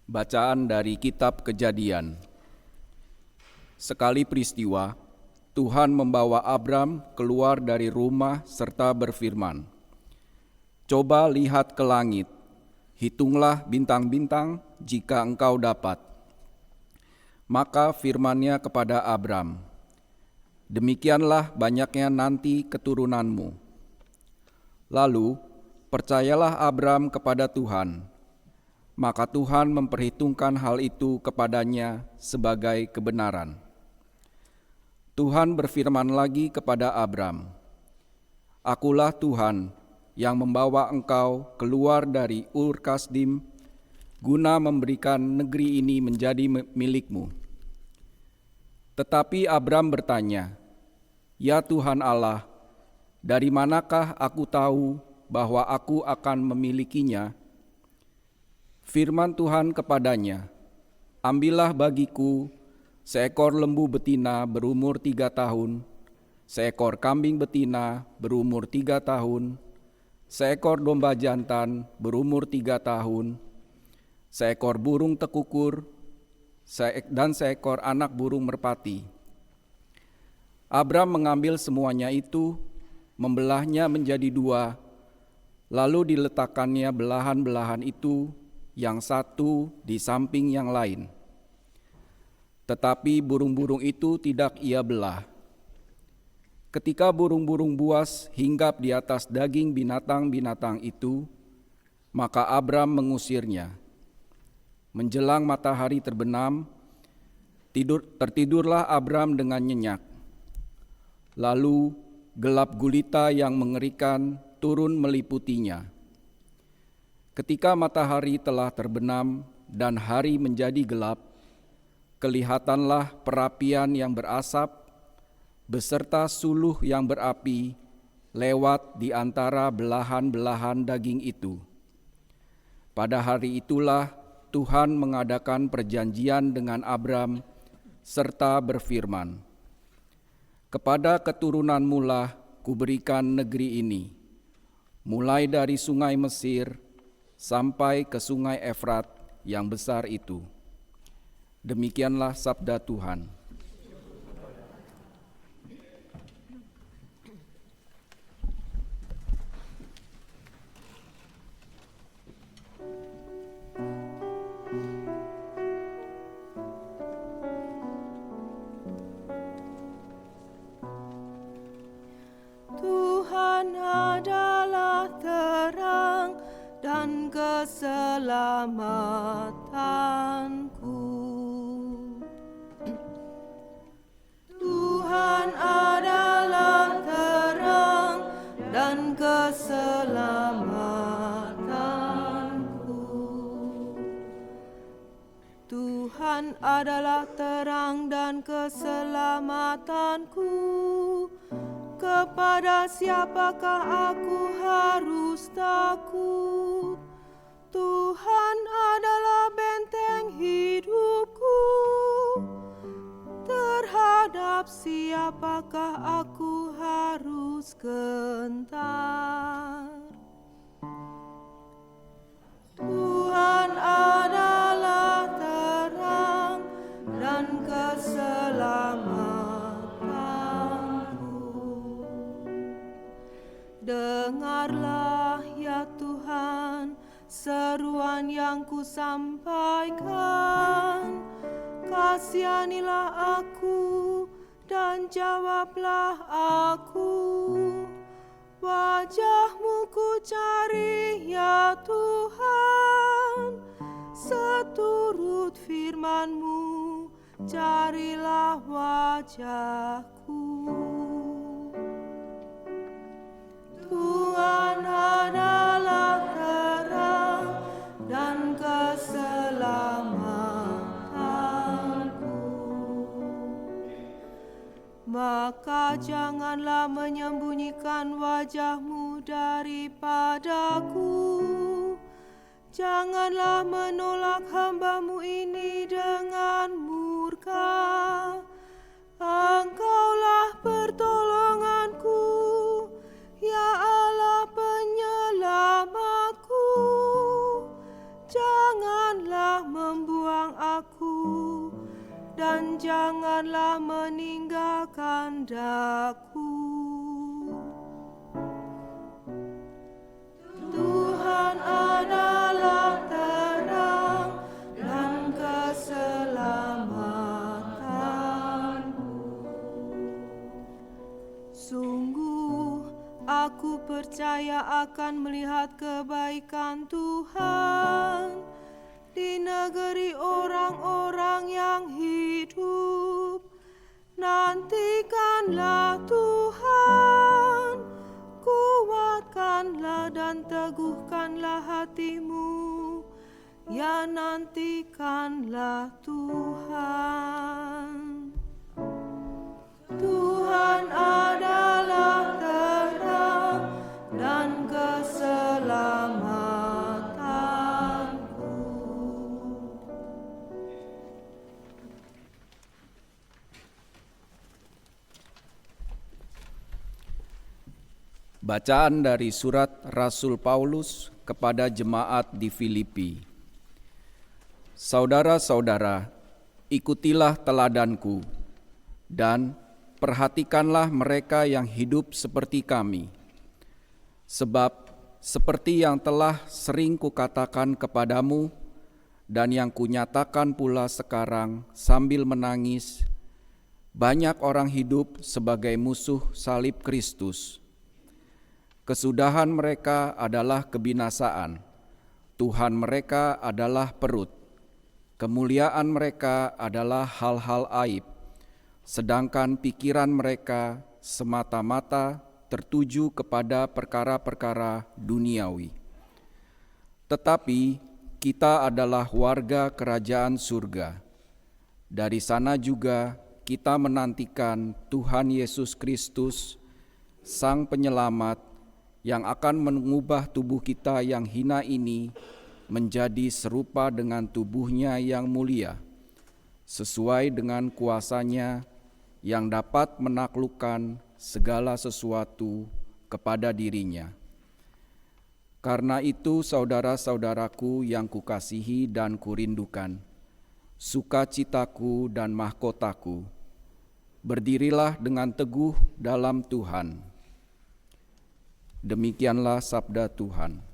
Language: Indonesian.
Bacaan dari Kitab Kejadian. Sekali peristiwa, Tuhan membawa Abram keluar dari rumah serta berfirman, "Coba lihat ke langit, hitunglah bintang-bintang jika engkau dapat." Maka firman-Nya kepada Abram, "Demikianlah banyaknya nanti keturunanmu." Lalu percayalah Abram kepada Tuhan. Maka Tuhan memperhitungkan hal itu kepadanya sebagai kebenaran. Tuhan berfirman lagi kepada Abram, "Akulah Tuhan yang membawa engkau keluar dari Ur Kasdim guna memberikan negeri ini menjadi milikmu." Tetapi Abram bertanya, "Ya Tuhan Allah, dari manakah aku tahu bahwa aku akan memilikinya?" Firman Tuhan kepadanya, "Ambillah bagiku seekor lembu betina berumur 3 tahun, seekor kambing betina berumur 3 tahun, seekor domba jantan berumur 3 tahun, seekor burung tekukur, dan seekor anak burung merpati." Abram mengambil semuanya itu, membelahnya menjadi 2, lalu diletakkannya belahan-belahan itu yang satu di samping yang lain. Tetapi burung-burung itu tidak ia belah. Ketika burung-burung buas hinggap di atas daging binatang-binatang itu, maka Abram mengusirnya. Menjelang matahari terbenam, tertidurlah Abram dengan nyenyak. Lalu gelap gulita yang mengerikan turun meliputinya. Ketika matahari telah terbenam dan hari menjadi gelap, kelihatanlah perapian yang berasap beserta suluh yang berapi lewat di antara belahan-belahan daging itu. Pada hari itulah Tuhan mengadakan perjanjian dengan Abram serta berfirman, "Kepada keturunanmu lah kuberikan negeri ini, mulai dari sungai Mesir sampai ke sungai Efrat yang besar itu." Demikianlah sabda Tuhan. Tuhan adalah terang dan keselamatanku. Tuhan adalah terang dan keselamatanku. Tuhan adalah terang dan keselamatanku. Kepada siapakah aku harus takut? Tuhan adalah benteng hidupku. Terhadap siapakah aku harus gentar? Tuhan adalah terang dan keselamatanku. Dengarlah ya Tuhan seruan yang kusampaikan. Kasihanilah aku dan jawablah aku. Wajah-Mu ku cari ya Tuhan, seturut firman-Mu carilah wajah-Ku. Tuhan adalah terang dan keselamatanku. Maka janganlah menyembunyikan wajah-Mu daripadaku. Janganlah menolak hamba-Mu ini dengan murka. Engkaulah pertolonganku, ya Allah penyelamatku. Janganlah dan janganlah meninggalkan daku. Tuhan adalah terang dan keselamatanku. Sungguh, aku percaya akan melihat kebaikan Tuhan di negeri orang-orang yang hidup. Nantikanlah Tuhan, kuatkanlah dan teguhkanlah hatimu. Ya, nantikanlah Tuhan. Tuhan adalah terang dan keselamatanku. Bacaan dari surat Rasul Paulus kepada jemaat di Filipi. Saudara-saudara, ikutilah teladanku dan perhatikanlah mereka yang hidup seperti kami. Sebab seperti yang telah sering kukatakan kepadamu dan yang kunyatakan pula sekarang sambil menangis, banyak orang hidup sebagai musuh salib Kristus. Kesudahan mereka adalah kebinasaan, Tuhan mereka adalah perut, kemuliaan mereka adalah hal-hal aib, sedangkan pikiran mereka semata-mata tertuju kepada perkara-perkara duniawi. Tetapi kita adalah warga kerajaan surga. Dari sana juga kita menantikan Tuhan Yesus Kristus, Sang Penyelamat, yang akan mengubah tubuh kita yang hina ini menjadi serupa dengan tubuhnya yang mulia, sesuai dengan kuasa-Nya yang dapat menaklukkan segala sesuatu kepada dirinya. Karena itu, saudara-saudaraku yang kukasihi dan kurindukan, sukacitaku dan mahkotaku, berdirilah dengan teguh dalam Tuhan. Demikianlah sabda Tuhan.